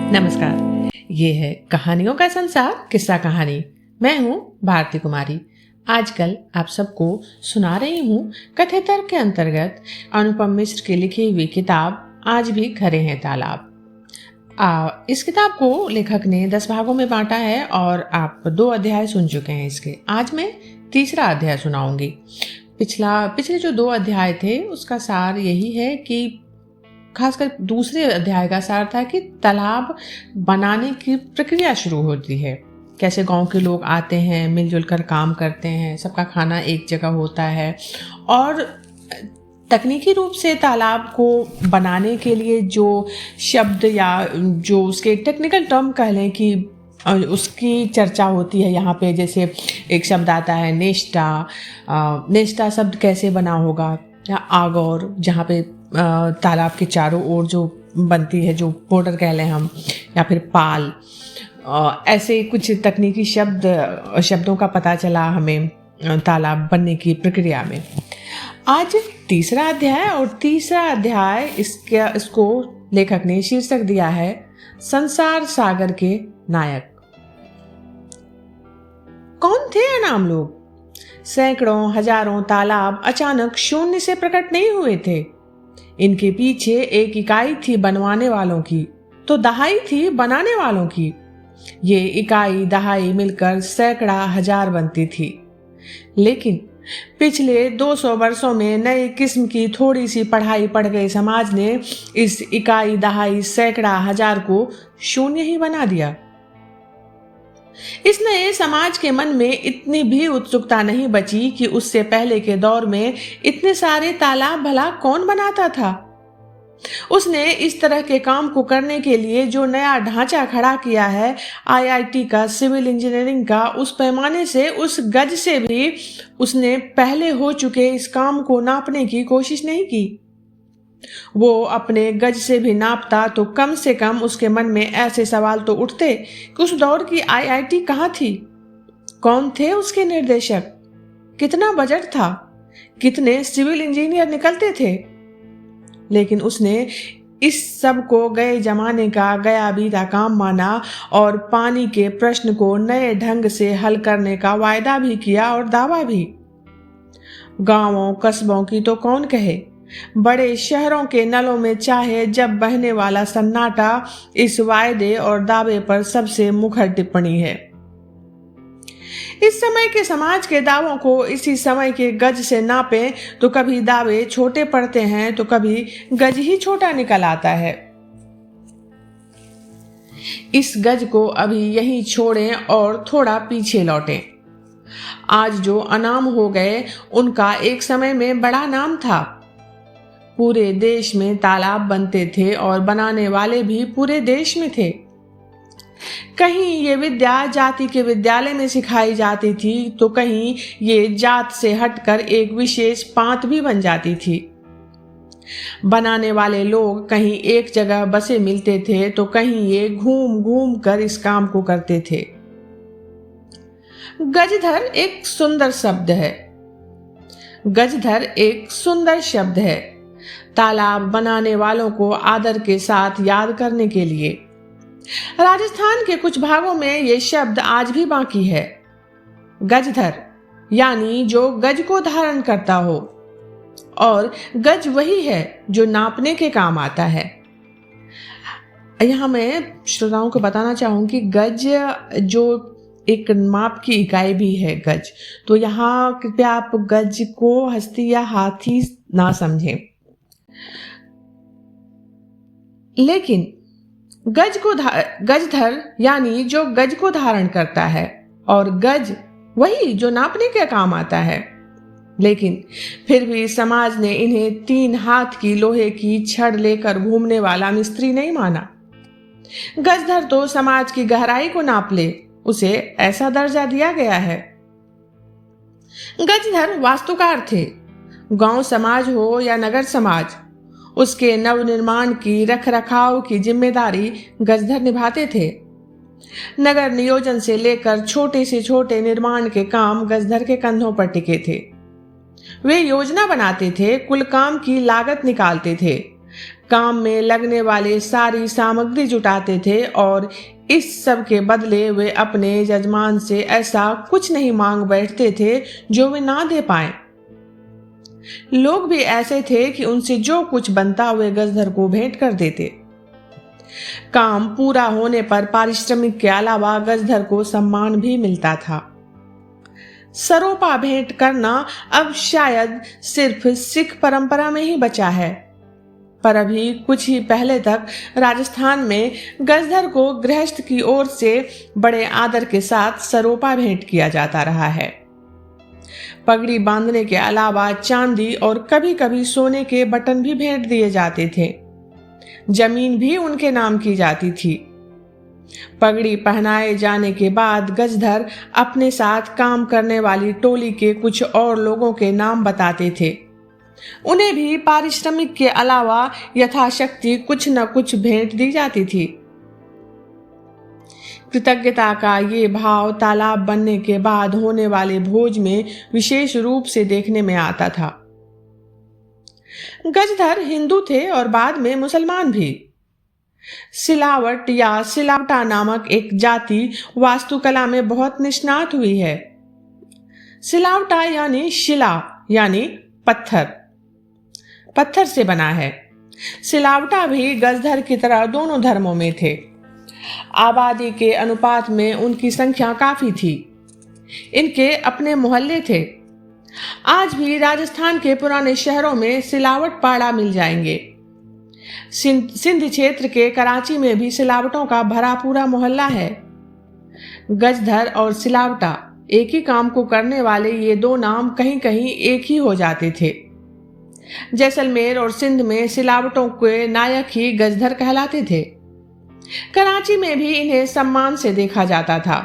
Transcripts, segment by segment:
नमस्कार, ये है कहानियों का संसार किस्सा कहानी। मैं हूँ भारती कुमारी। आजकल आप सबको सुना रही हूँ कथेतर के अंतर्गत अनुपम मिश्र की लिखी हुई किताब आज भी खरे हैं तालाब। इस किताब को लेखक ने 10 भागों में बांटा है और आप 2 अध्याय सुन चुके हैं इसके। आज मैं तीसरा अध्याय सुनाऊंगी। पिछले जो 2 अध्याय थे उसका सार यही है कि खासकर दूसरे अध्याय का सार था कि तालाब बनाने की प्रक्रिया शुरू होती है। कैसे गांव के लोग आते हैं, मिलजुल कर काम करते हैं, सबका खाना एक जगह होता है और तकनीकी रूप से तालाब को बनाने के लिए जो शब्द या जो उसके टेक्निकल टर्म कह लें कि उसकी चर्चा होती है यहाँ पे। जैसे एक शब्द आता है नेस्टा शब्द कैसे बना होगा, या आगोर जहाँ पे तालाब के चारों ओर जो बनती है, जो बॉर्डर कह लें हम, या फिर पाल, ऐसे कुछ तकनीकी शब्दों का पता चला हमें तालाब बनने की प्रक्रिया में। आज तीसरा अध्याय और तीसरा अध्याय इसको लेखक ने शीर्षक दिया है संसार सागर के नायक। कौन थे ये नाम लोग? सैकड़ों हजारों तालाब अचानक शून्य से प्रकट नहीं हुए थे। इनके पीछे एक इकाई थी बनवाने वालों की, तो दहाई थी बनाने वालों की। ये इकाई दहाई मिलकर सैकड़ा हजार बनती थी। लेकिन पिछले 200 वर्षों में नई किस्म की थोड़ी सी पढ़ाई पढ़ गए समाज ने इस इकाई दहाई सैकड़ा हजार को शून्य ही बना दिया। इस नए समाज के मन में इतनी भी उत्सुकता नहीं बची कि उससे पहले के दौर में इतने सारे तालाब भला कौन बनाता था। उसने इस तरह के काम को करने के लिए जो नया ढांचा खड़ा किया है, आईआईटी का, सिविल इंजीनियरिंग का, उस पैमाने से, उस गज से भी उसने पहले हो चुके इस काम को नापने की कोशिश नहीं की। वो अपने गज से भी नापता तो कम से कम उसके मन में ऐसे सवाल तो उठते कि उस दौर की आईआईटी कहाँ थी, कौन थे उसके निर्देशक, कितना बजट था, कितने सिविल इंजीनियर निकलते थे। लेकिन उसने इस सब को गए जमाने का गया बीता काम माना और पानी के प्रश्न को नए ढंग से हल करने का वायदा भी किया और दावा भी। गांवों कस्बों की तो कौन कहे, बड़े शहरों के नलों में चाहे जब बहने वाला सन्नाटा इस वायदे और दावे पर सबसे मुखर टिप्पणी है। इस समय के समाज के दावों को इसी समय के गज से नापें तो कभी दावे छोटे पड़ते हैं तो कभी गज ही छोटा निकल आता है। इस गज को अभी यहीं छोड़ें और थोड़ा पीछे लौटें। आज जो अनाम हो गए उनका एक समय में बड़ा नाम था। पूरे देश में तालाब बनते थे और बनाने वाले भी पूरे देश में थे। कहीं ये विद्या जाति के विद्यालय में सिखाई जाती थी तो कहीं ये जात से हटकर एक विशेष पांत भी बन जाती थी। बनाने वाले लोग कहीं एक जगह बसे मिलते थे तो कहीं ये घूम घूम कर इस काम को करते थे। गजधर एक सुंदर शब्द है। गजधर एक सुंदर शब्द है तालाब बनाने वालों को आदर के साथ याद करने के लिए। राजस्थान के कुछ भागों में ये शब्द आज भी बाकी है। गजधर यानी जो गज को धारण करता हो, और गज वही है जो नापने के काम आता है। यहाँ मैं श्रोताओं को बताना चाहूंगी गज जो एक माप की इकाई भी है गज, तो यहाँ कृपया आप गज को हस्ती या हाथी ना समझें। लेकिन गजधर यानी जो गज को धारण करता है, और गज वही जो नापने के काम आता है। लेकिन फिर भी समाज ने इन्हें 3 हाथ की लोहे की छड़ लेकर घूमने वाला मिस्त्री नहीं माना। गजधर तो समाज की गहराई को नाप ले, उसे ऐसा दर्जा दिया गया है। गजधर वास्तुकार थे। गांव समाज हो या नगर समाज, उसके नवनिर्माण की रखरखाव की जिम्मेदारी गजधर निभाते थे। नगर नियोजन से लेकर छोटे से छोटे निर्माण के काम गजधर के कंधों पर टिके थे। वे योजना बनाते थे, कुल काम की लागत निकालते थे, काम में लगने वाले सारी सामग्री जुटाते थे और इस सब के बदले वे अपने यजमान से ऐसा कुछ नहीं मांग बैठते थे जो वे ना दे पाए। लोग भी ऐसे थे कि उनसे जो कुछ बनता वे गजधर को भेंट कर देते। काम पूरा होने पर पारिश्रमिक के अलावा गजधर को सम्मान भी मिलता था। सरोपा भेंट करना अब शायद सिर्फ सिख परंपरा में ही बचा है, पर अभी कुछ ही पहले तक राजस्थान में गजधर को गृहस्थ की ओर से बड़े आदर के साथ सरोपा भेंट किया जाता रहा है। पगड़ी बांधने के अलावा चांदी और कभी कभी सोने के बटन भी भेंट दिए जाते थे। जमीन भी उनके नाम की जाती थी। पगड़ी पहनाए जाने के बाद गजधर अपने साथ काम करने वाली टोली के कुछ और लोगों के नाम बताते थे। उन्हें भी पारिश्रमिक के अलावा यथाशक्ति कुछ न कुछ भेंट दी जाती थी। कृतज्ञता का ये भाव तालाब बनने के बाद होने वाले भोज में विशेष रूप से देखने में आता था। गजधर हिंदू थे और बाद में मुसलमान भी। सिलावट या सिलावटा नामक एक जाति वास्तुकला में बहुत निष्णात हुई है। सिलावटा यानी शिला यानी पत्थर, पत्थर से बना है। सिलावटा भी गजधर की तरह दोनों धर्मों में थे। आबादी के अनुपात में उनकी संख्या काफी थी। इनके अपने मोहल्ले थे। आज भी राजस्थान के पुराने शहरों में सिलावट पाड़ा मिल जाएंगे। सिंध क्षेत्र के कराची में भी सिलावटों का भरा पूरा मोहल्ला है। गजधर और सिलावटा एक ही काम को करने वाले ये दो नाम कहीं कहीं एक ही हो जाते थे। जैसलमेर और सिंध में सिलावटों के नायक ही गजधर कहलाते थे। कराची में भी इन्हें सम्मान से देखा जाता था।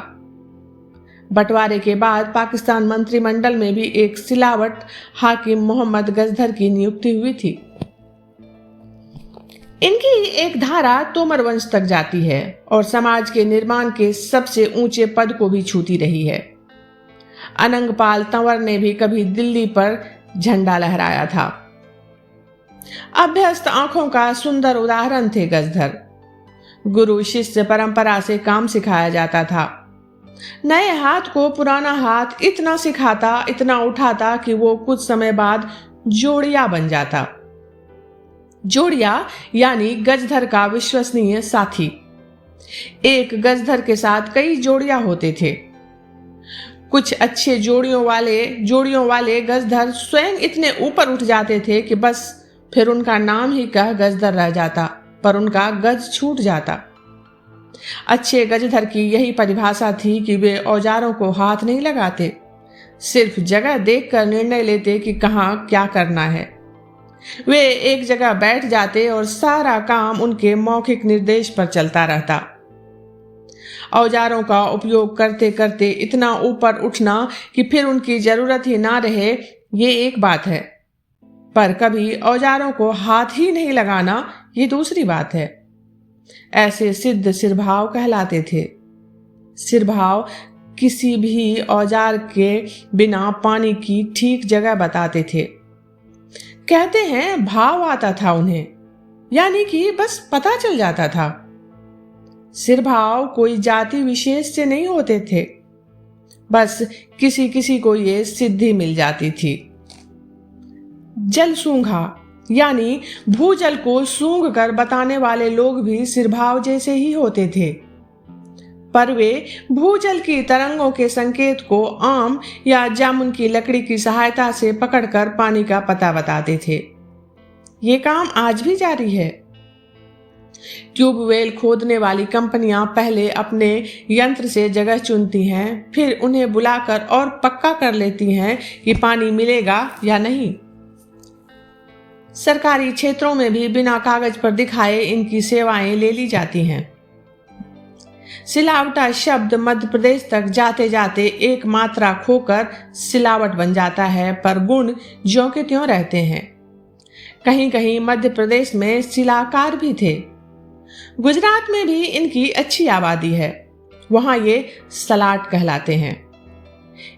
बंटवारे के बाद पाकिस्तान मंत्रिमंडल में भी एक सिलावट हाकिम मोहम्मद गजधर की नियुक्ति हुई थी। इनकी एक धारा तोमर वंश तक जाती है और समाज के निर्माण के सबसे ऊंचे पद को भी छूती रही है। अनंगपाल तंवर ने भी कभी दिल्ली पर झंडा लहराया था। अभ्यस्त आंखों का सुंदर उदाहरण थे गजधर। गुरु शिष्य परंपरा से काम सिखाया जाता था। नए हाथ को पुराना हाथ इतना सिखाता, इतना उठाता कि वो कुछ समय बाद जोड़िया बन जाता। जोड़िया यानी गजधर का विश्वसनीय साथी। एक गजधर के साथ कई जोड़िया होते थे। कुछ अच्छे जोड़ियों वाले गजधर स्वयं इतने ऊपर उठ जाते थे कि बस फिर उनका नाम ही कह गजधर रह जाता, पर उनका गज छूट जाता। अच्छे गजधर की यही परिभाषा थी कि वे औजारों को हाथ नहीं लगाते, सिर्फ जगह देखकर निर्णय लेते कि कहाँ क्या करना है। वे एक जगह बैठ जाते और सारा काम उनके मौखिक निर्देश पर चलता रहता। औजारों का उपयोग करते करते इतना ऊपर उठना कि फिर उनकी जरूरत ही ना रहे, ये एक बात है, पर कभी औजारों को हाथ ही नहीं लगाना, ये दूसरी बात है। ऐसे सिद्ध सिरभाव कहलाते थे। सिरभाव किसी भी औजार के बिना पानी की ठीक जगह बताते थे। कहते हैं भाव आता था उन्हें, यानी कि बस पता चल जाता था। सिरभाव कोई जाति विशेष से नहीं होते थे, बस किसी किसी को ये सिद्धि मिल जाती थी। जल सूंघा यानी भूजल को सूंघ कर बताने वाले लोग भी सिरभाव जैसे ही होते थे, पर वे भूजल की तरंगों के संकेत को आम या जामुन की लकड़ी की सहायता से पकड़कर पानी का पता बताते थे। ये काम आज भी जारी है। ट्यूबवेल खोदने वाली कंपनियां पहले अपने यंत्र से जगह चुनती हैं, फिर उन्हें बुलाकर और पक्का कर लेती हैं कि पानी मिलेगा या नहीं। सरकारी क्षेत्रों में भी बिना कागज पर दिखाए इनकी सेवाएं ले ली जाती हैं। सिलावटा शब्द मध्य प्रदेश तक जाते जाते एक मात्रा खोकर सिलावट बन जाता है, पर गुण ज्यों के त्यों रहते हैं। कहीं कहीं मध्य प्रदेश में सिलाकार भी थे। गुजरात में भी इनकी अच्छी आबादी है, वहां ये सलाट कहलाते हैं।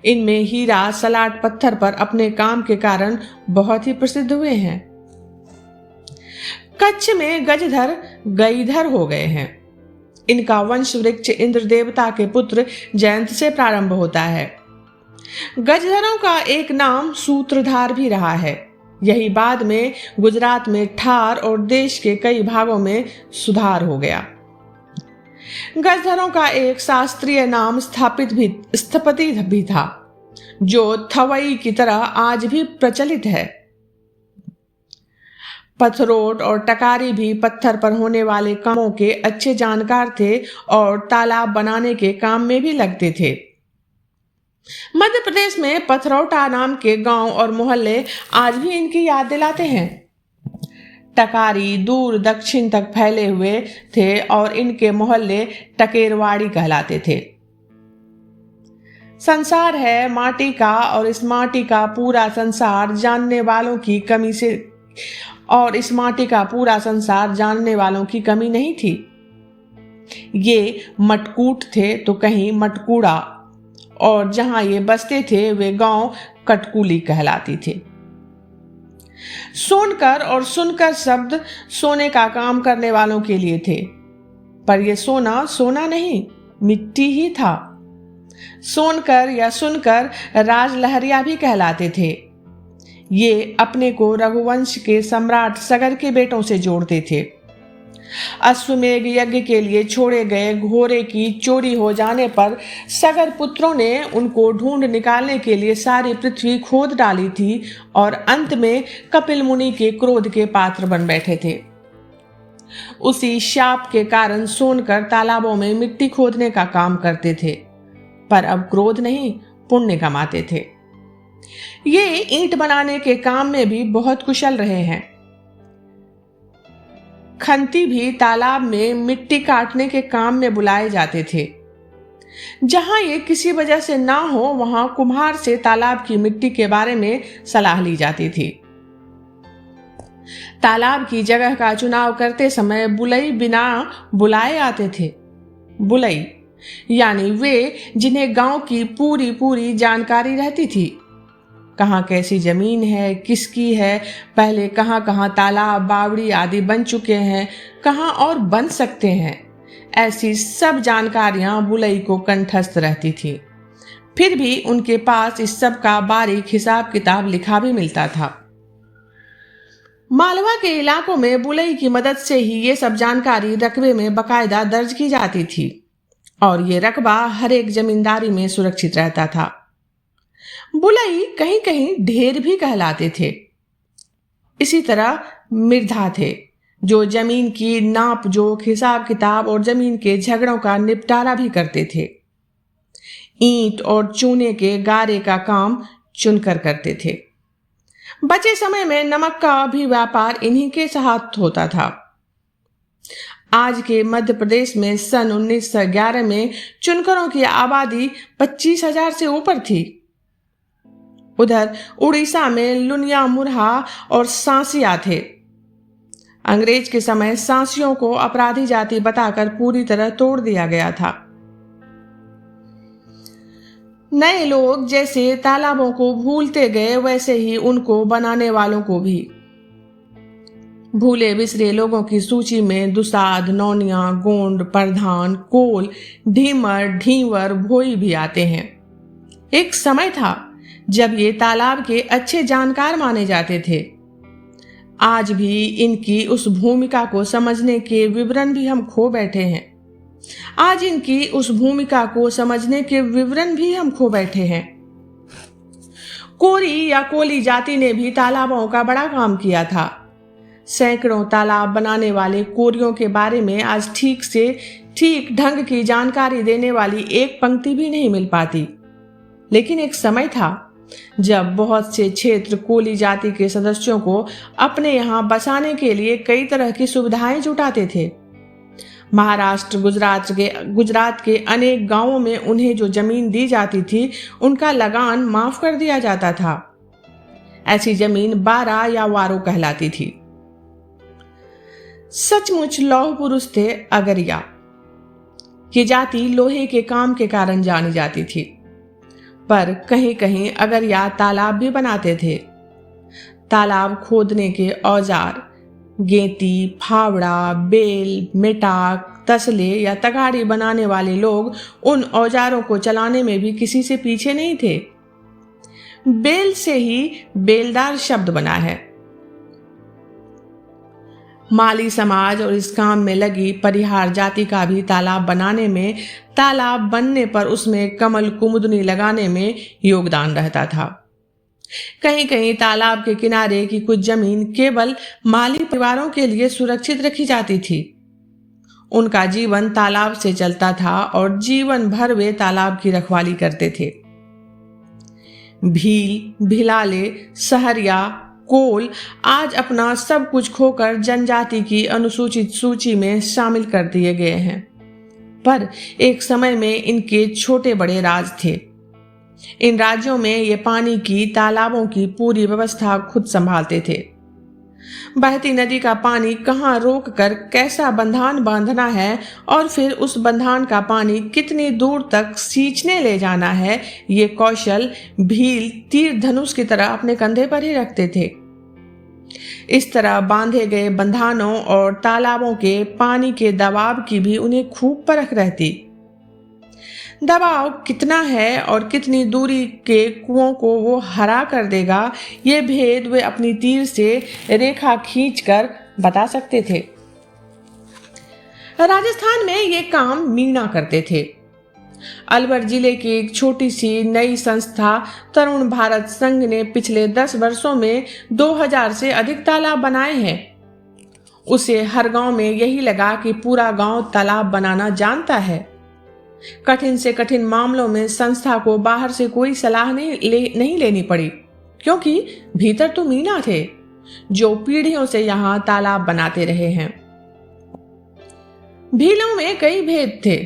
इनमें हीरा सलाट पत्थर पर अपने काम के कारण बहुत ही प्रसिद्ध हुए हैं। कच्छ में गजधर गईधर हो गए हैं। इनका वंश वृक्ष इंद्र देवता के पुत्र जयंत से प्रारंभ होता है। गजधरों का एक नाम सूत्रधार भी रहा है। यही बाद में गुजरात में ठार और देश के कई भागों में सुधार हो गया। गजधरों का एक शास्त्रीय नाम स्थपति भी था, जो थवई की तरह आज भी प्रचलित है। पथरोट और टकारी भी पत्थर पर होने वाले कामों के अच्छे जानकार थे और तालाब बनाने के काम में भी लगते थे। मध्य प्रदेश में पथरौटा नाम के गांव और मोहल्ले आज भी इनकी याद दिलाते हैं। टकारी दूर दक्षिण तक फैले हुए थे और इनके मोहल्ले टकेरवाड़ी कहलाते थे। संसार है माटी का और इस माटी का पूरा संसार जानने वालों की कमी नहीं थी। ये मटकूट थे तो कहीं मटकूड़ा, और जहां ये बसते थे वे गांव कटकुली कहलाती थे। सोनकर और सुनकर शब्द सोने का काम करने वालों के लिए थे, पर यह सोना नहीं, मिट्टी ही था। सोनकर या सुनकर राजलहरिया भी कहलाते थे। ये अपने को रघुवंश के सम्राट सगर के बेटों से जोड़ते थे। अश्वमेघ यज्ञ के लिए छोड़े गए घोड़े की चोरी हो जाने पर सगर पुत्रों ने उनको ढूंढ निकालने के लिए सारी पृथ्वी खोद डाली थी और अंत में कपिल मुनि के क्रोध के पात्र बन बैठे थे। उसी शाप के कारण सोनकर तालाबों में मिट्टी खोदने का काम करते थे, पर अब क्रोध नहीं पुण्य कमाते थे। ये ईंट बनाने के काम में भी बहुत कुशल रहे हैं। खंती भी तालाब में मिट्टी काटने के काम में बुलाए जाते थे। जहां ये किसी वजह से ना हो वहां कुम्हार से तालाब की मिट्टी के बारे में सलाह ली जाती थी। तालाब की जगह का चुनाव करते समय बुलई बिना बुलाए आते थे। बुलई यानी वे जिन्हें गांव की पूरी जानकारी रहती थी। कहाँ कैसी जमीन है, किसकी है, पहले कहाँ कहाँ तालाब बावड़ी आदि बन चुके हैं, कहाँ और बन सकते हैं, ऐसी सब जानकारियां बुलई को कंठस्थ रहती थी। फिर भी उनके पास इस सब का बारीक हिसाब किताब लिखा भी मिलता था। मालवा के इलाकों में बुलई की मदद से ही ये सब जानकारी रकबे में बकायदा दर्ज की जाती थी और ये रकबा हर एक जमींदारी में सुरक्षित रहता था। बुलई कहीं कहीं ढेर भी कहलाते थे। इसी तरह मिर्धा थे, जो जमीन की नाप जोख हिसाब किताब और जमीन के झगड़ों का निपटारा भी करते थे। ईंट और चूने के गारे का काम चुनकर करते थे। बचे समय में नमक का भी व्यापार इन्हीं के साथ होता था। आज के मध्य प्रदेश में सन 1911 में चुनकरों की आबादी 25,000 से ऊपर थी। उधर उड़ीसा में लुनिया मुरहा और सांसिया थे। अंग्रेज के समय सांसियों को अपराधी जाति बताकर पूरी तरह तोड़ दिया गया था। नए लोग जैसे तालाबों को भूलते गए वैसे ही उनको बनाने वालों को भी। भूले बिसरे लोगों की सूची में दुसाध, नौनिया, गोंड, प्रधान, कोल, ढीमर, ढींवर, भोई भी आते हैं। एक समय था जब ये तालाब के अच्छे जानकार माने जाते थे। आज भी इनकी उस भूमिका को समझने के विवरण भी हम खो बैठे हैं। कोरी या कोली जाति ने भी तालाबों का बड़ा काम किया था। सैकड़ों तालाब बनाने वाले कोरियों के बारे में आज ठीक ढंग की जानकारी देने वाली एक पंक्ति भी नहीं मिल पाती। लेकिन एक समय था जब बहुत से क्षेत्र कोली जाति के सदस्यों को अपने यहाँ बसाने के लिए कई तरह की सुविधाएं जुटाते थे। महाराष्ट्र, गुजरात के अनेक गांवों में उन्हें जो जमीन दी जाती थी उनका लगान माफ कर दिया जाता था। ऐसी जमीन बारा या वारो कहलाती थी। सचमुच लौह पुरुष थे अगरिया। ये जाति लोहे के काम के कारण जानी जाती थी, पर कहीं कहीं अगरिया तालाब भी बनाते थे। तालाब खोदने के औजार गेंती, फावड़ा, बेल, मेटाक, तसले या तगाड़ी बनाने वाले लोग उन औजारों को चलाने में भी किसी से पीछे नहीं थे। बेल से ही बेलदार शब्द बना है। माली समाज और इस काम में लगी परिहार जाति का भी तालाब बनाने में, तालाब बनने पर उसमें कमल कुमुदनी लगाने में योगदान रहता था। कहीं कहीं तालाब के किनारे की कुछ जमीन केवल माली परिवारों के लिए सुरक्षित रखी जाती थी। उनका जीवन तालाब से चलता था और जीवन भर वे तालाब की रखवाली करते थे। भील, भिलाले, सहरिया, कोल आज अपना सब कुछ खोकर जनजाति की अनुसूचित सूची में शामिल कर दिए गए हैं, पर एक समय में इनके छोटे बड़े राज थे। इन राज्यों में ये पानी की, तालाबों की पूरी व्यवस्था खुद संभालते थे। बहती नदी का पानी कहाँ रोक कर कैसा बंधान बांधना है और फिर उस बंधान का पानी कितनी दूर तक सींचने ले जाना है, ये कौशल भील तीर धनुष की तरह अपने कंधे पर ही रखते थे। इस तरह बांधे गए बंधानों और तालाबों के पानी के दबाव की भी उन्हें खूब परख रहती। दबाव कितना है और कितनी दूरी के कुओं को वो हरा कर देगा, ये भेद वे अपनी तीर से रेखा खींचकर बता सकते थे। राजस्थान में ये काम मीणा करते थे। अलवर जिले की एक छोटी सी नई संस्था तरुण भारत संघ ने पिछले 10 वर्षों में 2000 से अधिक तालाब बनाए हैं। उसे हर गांव में यही लगा कि पूरा गांव तालाब बनाना जानता है। कठिन से कठिन मामलों में संस्था को बाहर से कोई सलाह नहीं लेनी पड़ी, क्योंकि भीतर तो मीना थे जो पीढ़ियों से यहाँ तालाब बनाते रहे हैं। भीलों में कई भेद थे।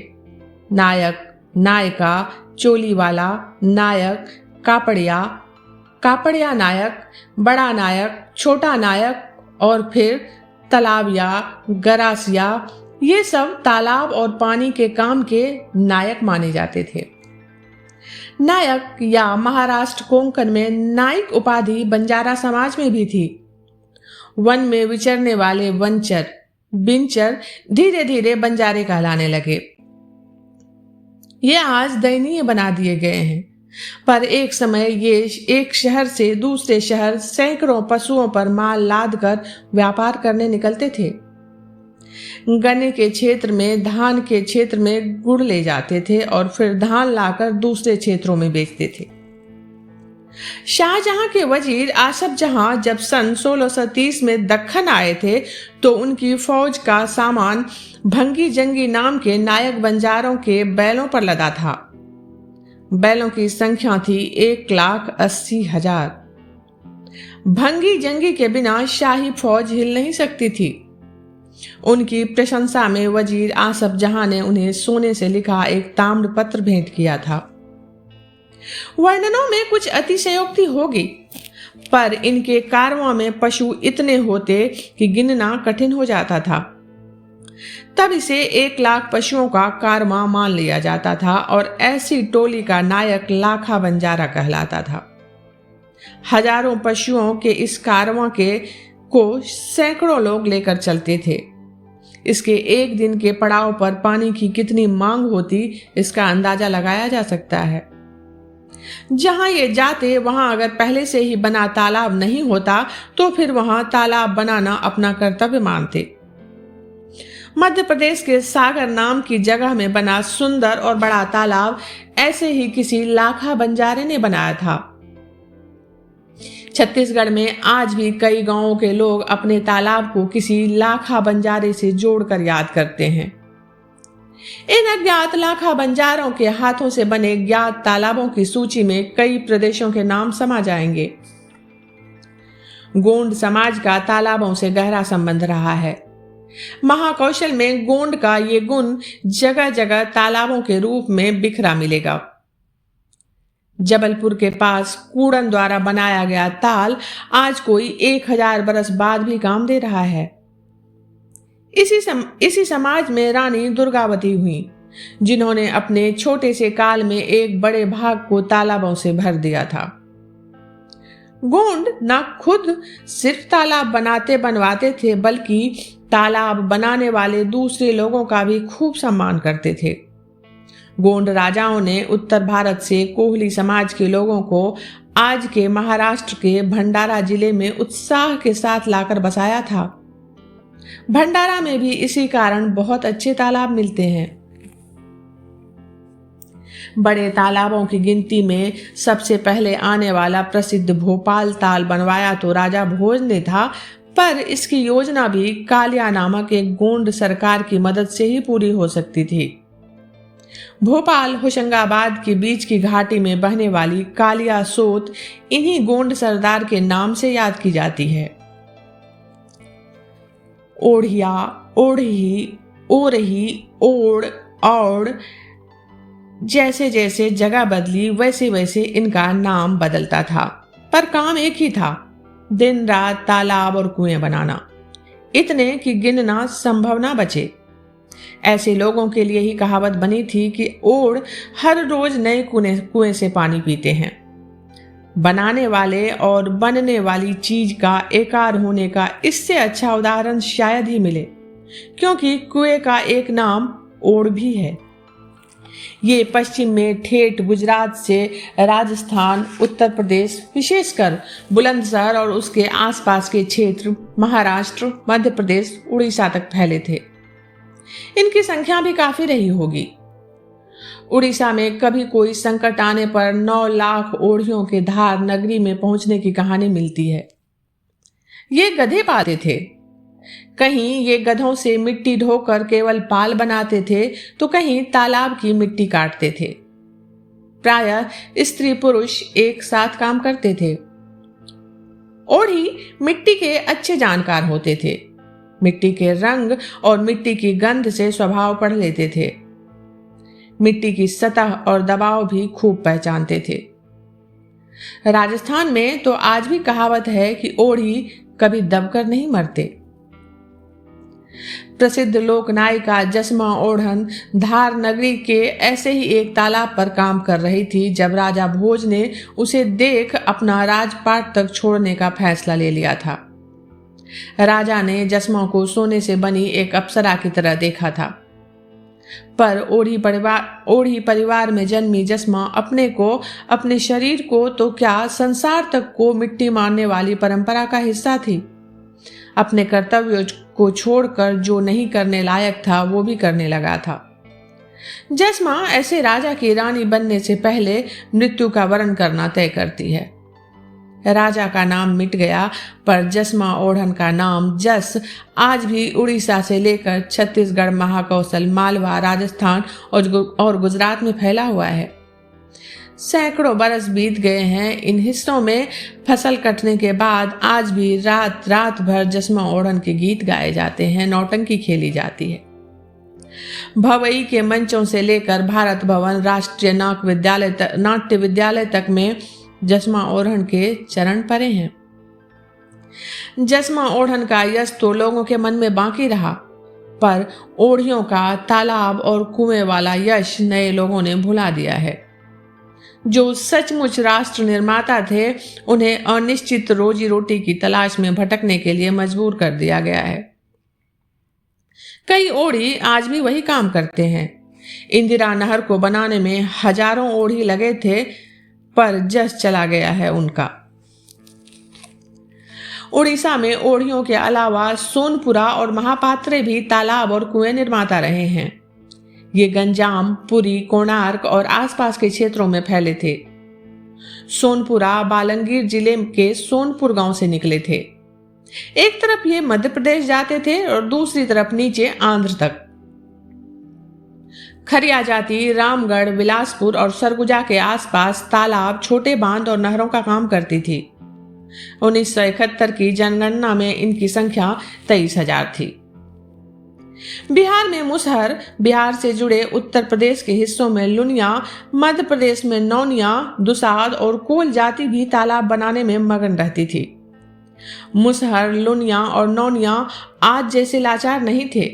नायक, नायका, चोलीवाला, नायक, कापड़िया, कापड़िया नायक, बड़ा नायक, छोटा नायक और फिर तलाबिया, गरासिया, ये सब तालाब और पानी के काम के नायक माने जाते थे। नायक या महाराष्ट्र कोंकण में नाइक उपाधि बंजारा समाज में भी थी। वन में विचरने वाले वनचर, बिनचर धीरे धीरे बंजारे कहलाने लगे। ये आज दयनीय बना दिए गए हैं, पर एक समय ये एक शहर से दूसरे शहर सैकड़ों पशुओं पर माल लाद कर व्यापार करने निकलते थे। गन्ने के क्षेत्र में, धान के क्षेत्र में गुड़ ले जाते थे और फिर धान लाकर दूसरे क्षेत्रों में बेचते थे। शाहजहां के वजीर आसफ जहां जब सन 1630 में दक्खन आए थे तो उनकी फौज का सामान भंगी जंगी नाम के नायक बंजारों के बैलों पर लदा था। बैलों की संख्या थी 1,80,000। भंगी जंगी के बिना शाही फौज हिल नहीं सकती थी। उनकी प्रशंसा में वजीर आसफ जहां ने उन्हें सोने से लिखा एक ताम्र पत्र भेंट किया था। वर्णनों में कुछ अतिशयोक्ति होगी, पर इनके कारवां में पशु इतने होते कि गिनना कठिन हो जाता था। तब इसे 1,00,000 पशुओं का कारवां मान लिया जाता था और ऐसी टोली का नायक लाखा बंजारा कहलाता था। हजारों पशुओं के इस कारवां को सैकड़ों लोग लेकर चलते थे। इसके एक दिन के पड़ाव पर पानी की कितनी मांग होती, इसका अंदाजा लगाया जा सकता है। जहां ये जाते वहां अगर पहले से ही बना तालाब नहीं होता तो फिर वहां तालाब बनाना अपना कर्तव्य मानते। मध्य प्रदेश के सागर नाम की जगह में बना सुंदर और बड़ा तालाब ऐसे ही किसी लाखा बंजारे ने बनाया था। छत्तीसगढ़ में आज भी कई गांवों के लोग अपने तालाब को किसी लाखा बंजारे से जोड़कर याद करते हैं। इन अज्ञात लाखा बंजारों के हाथों से बने ज्ञात तालाबों की सूची में कई प्रदेशों के नाम समा जाएंगे। गोंड समाज का तालाबों से गहरा संबंध रहा है। महाकौशल में गोंड का ये गुण जगह जगह तालाबों के रूप में बिखरा मिलेगा। जबलपुर के पास कूड़न द्वारा बनाया गया ताल आज कोई 1000 बरस बाद भी काम दे रहा है। इसी समाज में रानी दुर्गावती हुई, जिन्होंने अपने छोटे से काल में एक बड़े भाग को तालाबों से भर दिया था। गोंड ना खुद सिर्फ तालाब बनवाते थे, बल्कि तालाब बनाने वाले दूसरे लोगों का भी खूब सम्मान करते थे। गोंड राजाओं ने उत्तर भारत से कोहली समाज के लोगों को आज के महाराष्ट्र के भंडारा जिले में उत्साह के साथ लाकर बसाया था। भंडारा में भी इसी कारण बहुत अच्छे तालाब मिलते हैं। बड़े तालाबों की गिनती में सबसे पहले आने वाला प्रसिद्ध भोपाल ताल बनवाया तो राजा भोज ने था, पर इसकी योजना भी कालिया नामक एक गोंड सरकार की मदद से ही पूरी हो सकती थी। भोपाल होशंगाबाद के बीच की घाटी में बहने वाली कालिया सोत इन्हीं गोंड सरदार के नाम से याद की जाती है। ओढ़िया, ओढ़ी, ओरही, ओढ़, औड़, जैसे जैसे जगह बदली वैसे वैसे इनका नाम बदलता था, पर काम एक ही था, दिन रात तालाब और कुएं बनाना, इतने कि गिनना संभव ना बचे। ऐसे लोगों के लिए ही कहावत बनी थी कि ओढ़ हर रोज नए कुएं से पानी पीते हैं। बनाने वाले और बनने वाली चीज का एकार होने का इससे अच्छा उदाहरण शायद ही मिले, क्योंकि कुएं का एक नाम ओढ़ भी है। ये पश्चिम में ठेठ गुजरात से राजस्थान, उत्तर प्रदेश, विशेषकर बुलंदशहर और उसके आसपास के क्षेत्र, महाराष्ट्र, मध्य प्रदेश, उड़ीसा तक फैले थे। इनकी संख्या भी काफी रही होगी। उड़ीसा में कभी कोई संकट आने पर 9 लाख ओढ़ियों के धार नगरी में पहुंचने की कहानी मिलती है। ये गधे पालते थे। कहीं ये गधों से मिट्टी ढोकर केवल पाल बनाते थे, तो कहीं तालाब की मिट्टी काटते थे। प्रायः स्त्री पुरुष एक साथ काम करते थे। ओढ़ी मिट्टी के अच्छे जानकार होते थे। मिट्टी के रंग और मिट्टी की गंध से स्वभाव पढ़ लेते थे। मिट्टी की सतह और दबाव भी खूब पहचानते थे। राजस्थान में तो आज भी कहावत है कि ओढ़ी कभी दबकर नहीं मरते। प्रसिद्ध लोक नायिका जसमा ओढ़न धार नगरी के ऐसे ही एक तालाब पर काम कर रही थी जब राजा भोज ने उसे देख अपना राजपाट तक छोड़ने का फैसला ले लिया था। राजा ने जसमा को सोने से बनी एक अप्सरा की तरह देखा था, पर ओढ़ी परिवार में जन्मी जसमा अपने को, अपने शरीर को तो क्या संसार तक को मिट्टी मारने वाली परंपरा का हिस्सा थी। अपने कर्तव्यों को छोड़कर जो नहीं करने लायक था वो भी करने लगा था। जसमा ऐसे राजा की रानी बनने से पहले मृत्यु का वरण करना तय करती है। राजा का नाम मिट गया, पर जसमा ओढ़न का नाम जस आज भी उड़ीसा से लेकर छत्तीसगढ़, महाकौशल, मालवा, राजस्थान और गुजरात में फैला हुआ है। सैकड़ों बरस बीत गए हैं। इन हिस्सों में फसल कटने के बाद आज भी रात रात भर जसमा ओढ़न के गीत गाए जाते हैं, नौटंकी खेली जाती है। भवई के मंचों से लेकर भारत भवन, राष्ट्रीय नाट्य विद्यालय तक में जसमा ओढ़न के चरण पड़े हैं। जसमा ओढ़न का यश तो लोगों के मन में बाकी रहा, पर ओढ़ियों का तालाब और कुएं वाला यश नए लोगों ने भुला दिया है। जो सचमुच राष्ट्र निर्माता थे, उन्हें अनिश्चित रोजी रोटी की तलाश में भटकने के लिए मजबूर कर दिया गया है। कई ओढ़ी आज भी वही काम करते हैं। इंदिरा नहर को बनाने में हजारों ओढ़ी लगे थे, पर जस चला गया है उनका। उड़ीसा में ओढ़ियों के अलावा सोनपुरा और महापात्रे भी तालाब और कुएं निर्माता रहे हैं। ये गंजाम, पुरी, कोणार्क और आसपास के क्षेत्रों में फैले थे। सोनपुरा बालंगीर जिले के सोनपुर गांव से निकले थे। एक तरफ ये मध्य प्रदेश जाते थे और दूसरी तरफ नीचे आंध्र तक। खरिया जाति रामगढ़, बिलासपुर और सरगुजा के आसपास तालाब, छोटे बांध और नहरों का काम करती थी। 1971 की जनगणना में इनकी संख्या 23,000 थी। बिहार में मुसहर, बिहार से जुड़े उत्तर प्रदेश के हिस्सों में लुनिया, मध्य प्रदेश में नौनिया, दुसाद और कोल जाति भी तालाब बनाने में मगन रहती थी। मुसहर, लुनिया और नौनिया आज जैसे लाचार नहीं थे।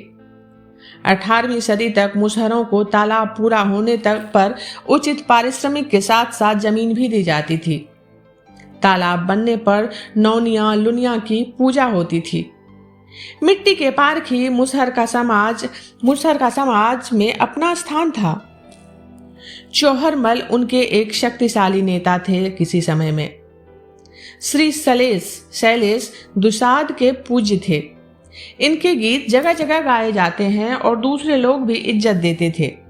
18वीं सदी तक मुसहरों को तालाब पूरा होने तक पर उचित पारिश्रमिक के साथ साथ जमीन भी दी जाती थी। तालाब बनने पर नौनिया लुनिया की पूजा होती थी। मिट्टी के पारखी मुसहर का समाज में अपना स्थान था। चौहरमल उनके एक शक्तिशाली नेता थे किसी समय में। श्री शैलेश दुसाध के पूज्य थे। इनके गीत जगह जगह गाए जाते हैं और दूसरे लोग भी इज्जत देते थे।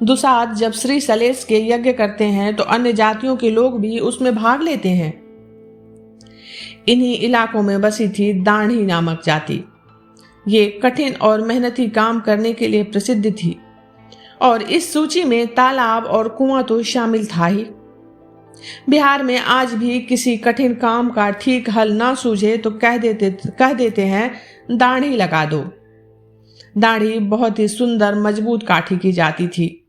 दुसाध जब श्री शैलेश के यज्ञ करते हैं तो अन्य जातियों के लोग भी उसमें भाग लेते हैं। इन्हीं इलाकों में बसी थी दाढ़ी नामक जाति। ये कठिन और मेहनती काम करने के लिए प्रसिद्ध थी और इस सूची में तालाब और कुआं तो शामिल था ही। बिहार में आज भी किसी कठिन काम का ठीक हल ना सूझे तो कह देते हैं दाढ़ी लगा दो। दाढ़ी बहुत ही सुंदर मजबूत काठी की जाती थी।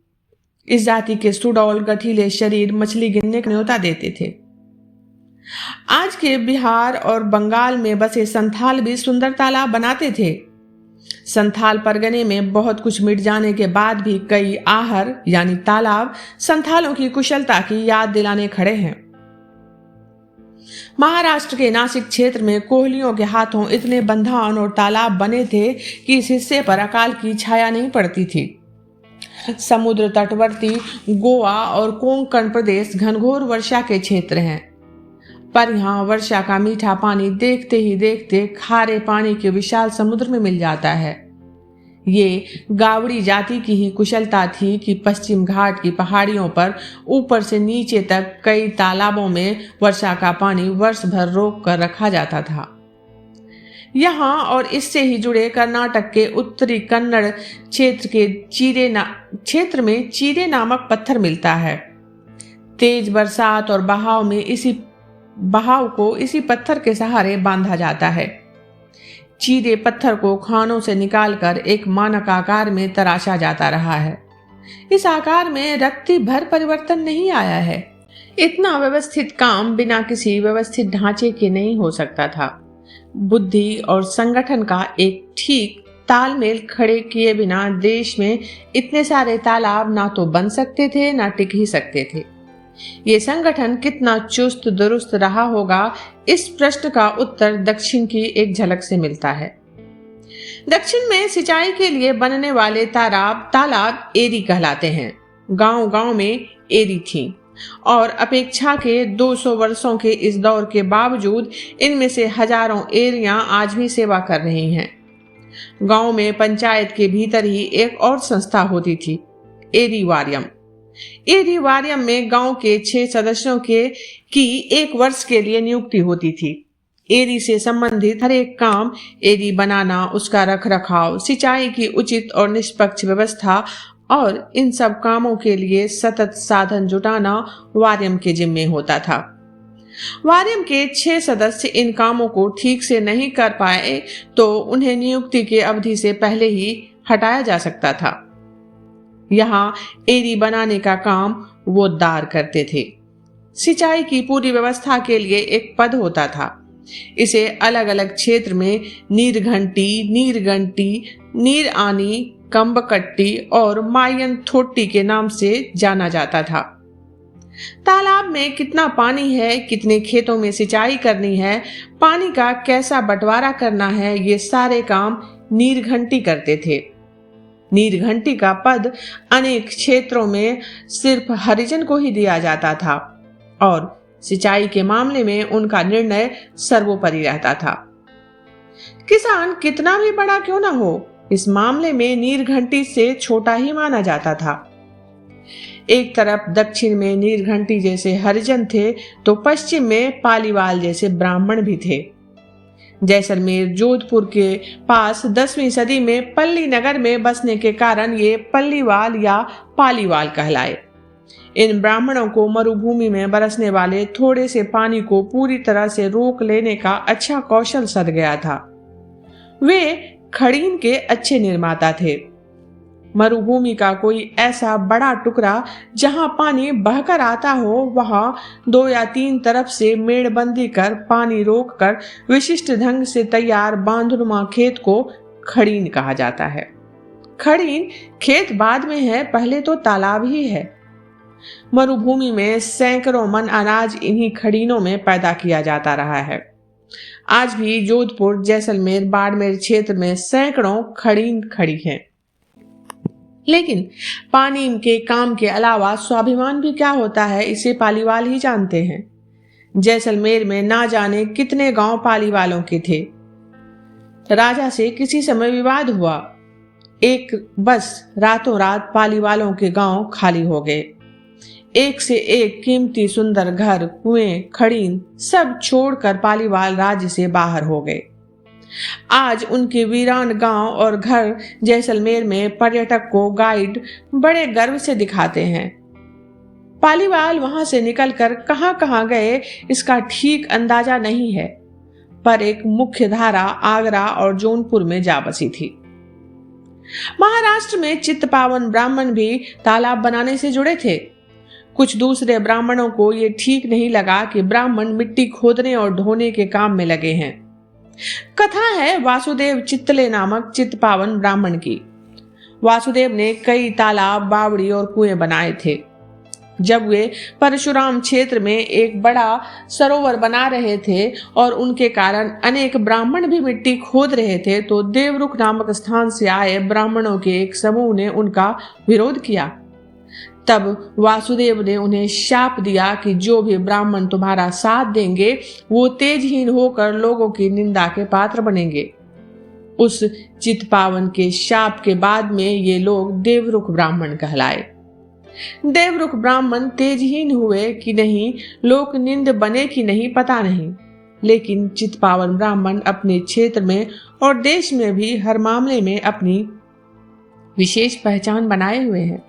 इस जाति के सुडौल गठीले शरीर मछली गिनने का न्योता देते थे। आज के बिहार और बंगाल में बसे संथाल भी सुंदर तालाब बनाते थे। संथाल परगने में बहुत कुछ मिट जाने के बाद भी कई आहर यानी तालाब संथालों की कुशलता की याद दिलाने खड़े हैं। महाराष्ट्र के नासिक क्षेत्र में कोहलियों के हाथों इतने बंधान और तालाब बने थे कि इस हिस्से पर अकाल की छाया नहीं पड़ती थी। समुद्र तटवर्ती गोवा और कोंकण प्रदेश घनघोर वर्षा के क्षेत्र हैं, पर यहाँ वर्षा का मीठा पानी देखते ही देखते खारे पानी के विशाल समुद्र में मिल जाता है। ये गावड़ी जाति की ही कुशलता थी कि पश्चिम घाट की पहाड़ियों पर ऊपर से नीचे तक कई तालाबों में वर्षा का पानी वर्ष भर रोक कर रखा जाता था। यहाँ और इससे ही जुड़े कर्नाटक के उत्तरी कन्नड़ क्षेत्र में चीरे नामक पत्थर मिलता है। तेज बरसात और बहाव को इसी पत्थर के सहारे बांधा जाता है। चीरे पत्थर को खानों से निकालकर एक मानक आकार में तराशा जाता रहा है। इस आकार में रत्ती भर परिवर्तन नहीं आया है। इतना व्यवस्थित काम बिना किसी व्यवस्थित ढांचे के नहीं हो सकता था। बुद्धि और संगठन का एक ठीक तालमेल खड़े किए बिना देश में इतने सारे तालाब ना तो बन सकते थे ना टिक ही सकते थे। ये संगठन कितना चुस्त दुरुस्त रहा होगा, इस प्रश्न का उत्तर दक्षिण की एक झलक से मिलता है। दक्षिण में सिंचाई के लिए बनने वाले तालाब एरी कहलाते हैं। गांव गांव में एरी थी और अपेक्षा के 200 वर्षों के इस दौर के बावजूद इनमें से हजारों एरियां आज भी सेवा कर रही हैं। गांव में पंचायत के भीतर ही एक और संस्था होती थी, एरी वारियम में गांव के 6 सदस्यों की 1 वर्ष के लिए नियुक्ति होती थी। एरी से संबंधित हर एक काम, एरी बनाना, उसका रखरखाव, सिंचाई की उचित और निष्पक्ष व्यवस्था और इन सब कामों के लिए सतत साधन जुटाना वारियम के जिम्मे होता था। वारियम के 6 सदस्य इन कामों को ठीक से नहीं कर पाए तो उन्हें नियुक्ति के अवधि से पहले ही हटाया जा सकता था। यहाँ एरी बनाने का काम वो दार करते थे। सिंचाई की पूरी व्यवस्था के लिए एक पद होता था। इसे अलग अलग क्षेत्र में नीरगंटी, नीर आनी, कंबकट्टी और मायन थोट्टी के नाम से जाना जाता था। तालाब में कितना पानी है, कितने खेतों में सिंचाई करनी है, पानी का कैसा बंटवारा करना है, ये सारे काम नीरघंटी करते थे। नीरघंटी का पद अनेक क्षेत्रों में सिर्फ हरिजन को ही दिया जाता था और सिंचाई के मामले में उनका निर्णय सर्वोपरि रहता था। किसान कितना भी बड़ा क्यों ना हो, इस मामले में नीरघंटी से छोटा ही माना जाता था। एक तरफ दक्षिण में नीरघंटी जैसे हरिजन थे तो पश्चिम में पालीवाल जैसे ब्राह्मण भी थे। जैसलमेर जोधपुर के पास 10वीं सदी में पल्ली नगर में बसने के कारण ये पल्लीवाल या पालीवाल कहलाए। इन ब्राह्मणों को मरुभूमि में बरसने वाले थोड़े से पानी को पूरी तरह से रोक लेने का अच्छा कौशल सध गया था। वे खड़ीन के अच्छे निर्माता थे। मरुभूमि का कोई ऐसा बड़ा टुकड़ा जहां पानी बहकर आता हो, वहां 2 या 3 तरफ से मेड़बंदी कर पानी रोककर विशिष्ट ढंग से तैयार बांधनुमा खेत को खड़ीन कहा जाता है। खड़ीन खेत बाद में है, पहले तो तालाब ही है। मरुभूमि में सैकड़ों मन अनाज इन्हीं खड़ीनों में पैदा किया जाता रहा है। आज भी जोधपुर, जैसलमेर, बाड़मेर क्षेत्र में सैकड़ों खड़ीन खड़ी हैं। लेकिन पानी के काम के अलावा स्वाभिमान भी क्या होता है, इसे पालीवाल ही जानते हैं। जैसलमेर में ना जाने कितने गांव पालीवालों के थे। राजा से किसी समय विवाद हुआ, एक बस रातों रात पालीवालों के गांव खाली हो गए। एक से एक कीमती सुंदर घर, कुएं, खड़ीन सब छोड़कर पालीवाल राज्य से बाहर हो गए। आज उनके वीरान गांव और घर जैसलमेर में पर्यटक को गाइड बड़े गर्व से दिखाते हैं। पालीवाल वहां से निकलकर कहां गए इसका ठीक अंदाजा नहीं है, पर एक मुख्य धारा आगरा और जौनपुर में जा बसी थी। महाराष्ट्र में चित्तपावन ब्राह्मण भी तालाब बनाने से जुड़े थे। कुछ दूसरे ब्राह्मणों को ये ठीक नहीं लगा कि ब्राह्मण मिट्टी खोदने और ढोने के काम में लगे हैं। कथा है वासुदेव चित्तले नामक चित्तपावन ब्राह्मण की। वासुदेव ने कई तालाब, बावड़ी और कुएं बनाए थे। जब वे परशुराम क्षेत्र में एक बड़ा सरोवर बना रहे थे और उनके कारण अनेक ब्राह्मण भी मिट्टी खोद रहे थे, तो देवरुख नामक स्थान से आए ब्राह्मणों के एक समूह ने उनका विरोध किया। तब वासुदेव ने उन्हें शाप दिया कि जो भी ब्राह्मण तुम्हारा साथ देंगे वो तेजहीन होकर लोगों की निंदा के पात्र बनेंगे। उस चित्तपावन के शाप के बाद में ये लोग देवरुख ब्राह्मण कहलाए। देवरुख ब्राह्मण तेजहीन हुए कि नहीं, लोक निंद बने कि नहीं, पता नहीं, लेकिन चित्तपावन ब्राह्मण अपने क्षेत्र में और देश में भी हर मामले में अपनी विशेष पहचान बनाए हुए हैं।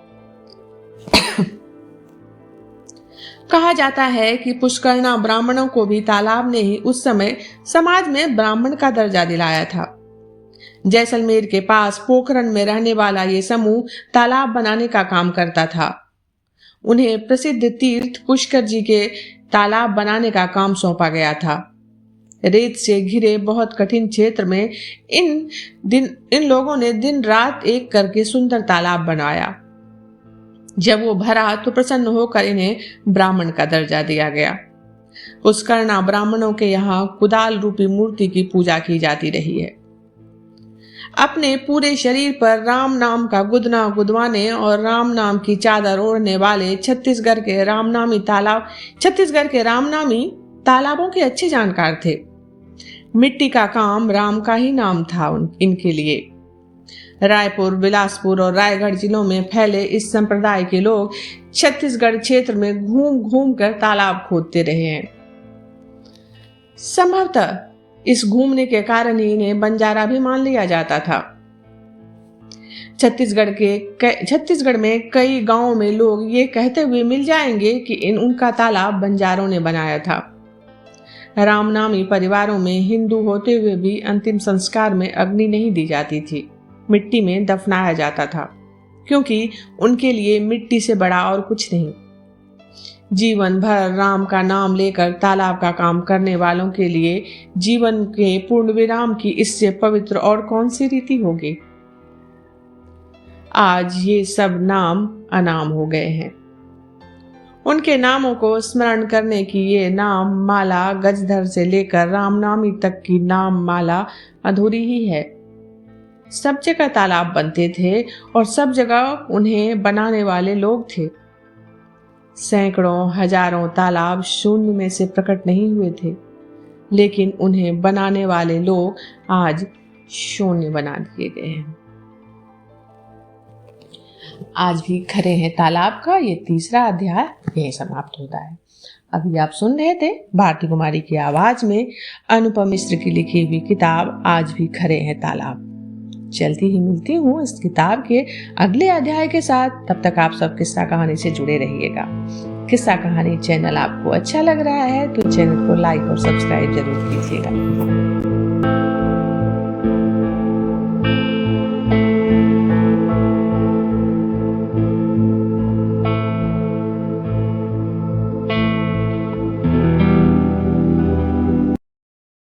कहा जाता है कि पुष्करना ब्राह्मणों को भी तालाब ने ही उस समय समाज में ब्राह्मण का दर्जा दिलाया था। जैसलमेर के पास पोखरण में रहने वाला ये समूह तालाब बनाने का काम करता था। उन्हें प्रसिद्ध तीर्थ पुष्कर जी के तालाब बनाने का काम सौंपा गया था। रेत से घिरे बहुत कठिन क्षेत्र में इन लोगों ने दिन रात एक करके सुंदर तालाब बनाया। जब वो भरा तो प्रसन्न होकर इन्हें ब्राह्मण का दर्जा दिया गया। पुष्करना ब्राह्मणों के यहाँ कुदाल रूपी मूर्ति की पूजा की जाती रही है। अपने पूरे शरीर पर राम नाम का गुदना गुदवाने और राम नाम की चादर ओढ़ने वाले छत्तीसगढ़ के रामनामी तालाबों के अच्छे जानकार थे। मिट्टी का काम राम का ही नाम था इनके लिए। रायपुर, बिलासपुर और रायगढ़ जिलों में फैले इस संप्रदाय के लोग छत्तीसगढ़ क्षेत्र में घूम घूम कर तालाब खोदते रहे हैं। संभवतः इस घूमने के कारण ही इन्हें बंजारा भी मान लिया जाता था। छत्तीसगढ़ में कई गांवों में लोग ये कहते हुए मिल जाएंगे कि उनका तालाब बंजारों ने बनाया था। रामनामी परिवारों में हिंदू होते हुए भी अंतिम संस्कार में अग्नि नहीं दी जाती थी, मिट्टी में दफनाया जाता था, क्योंकि उनके लिए मिट्टी से बड़ा और कुछ नहीं। जीवन भर राम का नाम लेकर तालाब का काम करने वालों के लिए जीवन के पूर्ण विराम की इससे पवित्र और कौन सी रीति होगी। आज ये सब नाम अनाम हो गए हैं। उनके नामों को स्मरण करने की ये नाम माला गजधर से लेकर रामनामी तक की नाम माला अधूरी ही है। सब जगह तालाब बनते थे और सब जगह उन्हें बनाने वाले लोग थे। सैकड़ों हजारों तालाब शून्य में से प्रकट नहीं हुए थे, लेकिन उन्हें बनाने वाले लोग आज शून्य बना दिए गए हैं। आज भी खरे हैं तालाब का ये तीसरा अध्याय यही समाप्त होता है। अभी आप सुन रहे थे भारती कुमारी की आवाज में अनुपम मिश्र की लिखी हुई किताब आज भी खरे हैं तालाब। जल्दी ही मिलती हूँ इस किताब के अगले अध्याय के साथ। तब तक आप सब किस्सा कहानी से जुड़े रहिएगा। किस्सा कहानी चैनल आपको अच्छा लग रहा है तो चैनल को लाइक और सब्सक्राइब जरूर कीजिएगा।